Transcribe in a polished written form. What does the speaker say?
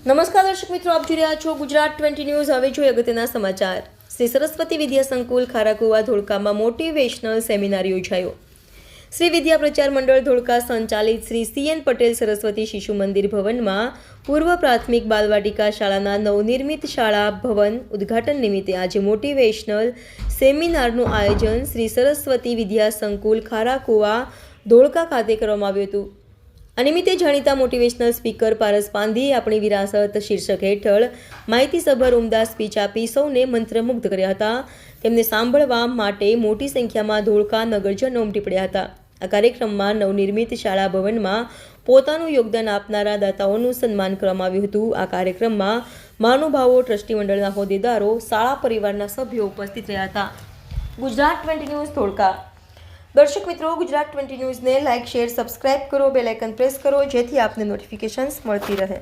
નમસ્કાર દર્શક મિત્રો, આપ જોઈ રહ્યા છો ગુજરાત 20 ન્યૂઝ। હવે જોઈએ અગત્યના સમાચાર। શ્રી સરસ્વતી વિદ્યા સંકુલ ખારાકુવા ધોળકામાં મોટિવેશનલ સેમિનાર યોજાયો। શ્રી વિદ્યા પ્રચાર મંડળ ધોળકા સંચાલિત શ્રી CN પટેલ સરસ્વતી શિશુ મંદિર ભવનમાં પૂર્વ પ્રાથમિક બાલવાટિકા શાળાના નવનિર્મિત શાળા ભવન ઉદ્ઘાટન નિમિત્તે આજે મોટિવેશનલ સેમિનારનું આયોજન શ્રી સરસ્વતી વિદ્યા સંકુલ ખારાકુવા ધોળકા ખાતે કરવામાં આવ્યું હતું। આ નિમિત્તે જાણીતા મોટિવેશનલ સ્પીકર પારસ પાંધીએ આપણી વિરાસત શીર્ષક હેઠળ માહિતીસભર ઉમદા સ્પીચ આપી સૌને મંત્રમુગ્ધ કર્યા હતા। તેમને સાંભળવા માટે મોટી સંખ્યામાં ધોળકા નગરજનો ઉમટી પડ્યા હતા। આ કાર્યક્રમમાં નવનિર્મિત શાળા ભવનમાં પોતાનું યોગદાન આપનારા દાતાઓનું સન્માન કરવામાં આવ્યું હતું। આ કાર્યક્રમમાં મહાનુભાવો, ટ્રસ્ટી મંડળના હોદ્દેદારો, શાળા પરિવારના સભ્યો ઉપસ્થિત રહ્યા હતા। ગુજરાત 20 ન્યૂઝ ધોળકા। દર્શક મિત્રો, ગુજરાત 20 ન્યૂઝને લાઇક, શેર, સબસ્ક્રાઇબ કરો, બેલ આઇકન પ્રેસ કરો, જેથી આપને નોટિફિકેશન્સ મળતી રહે।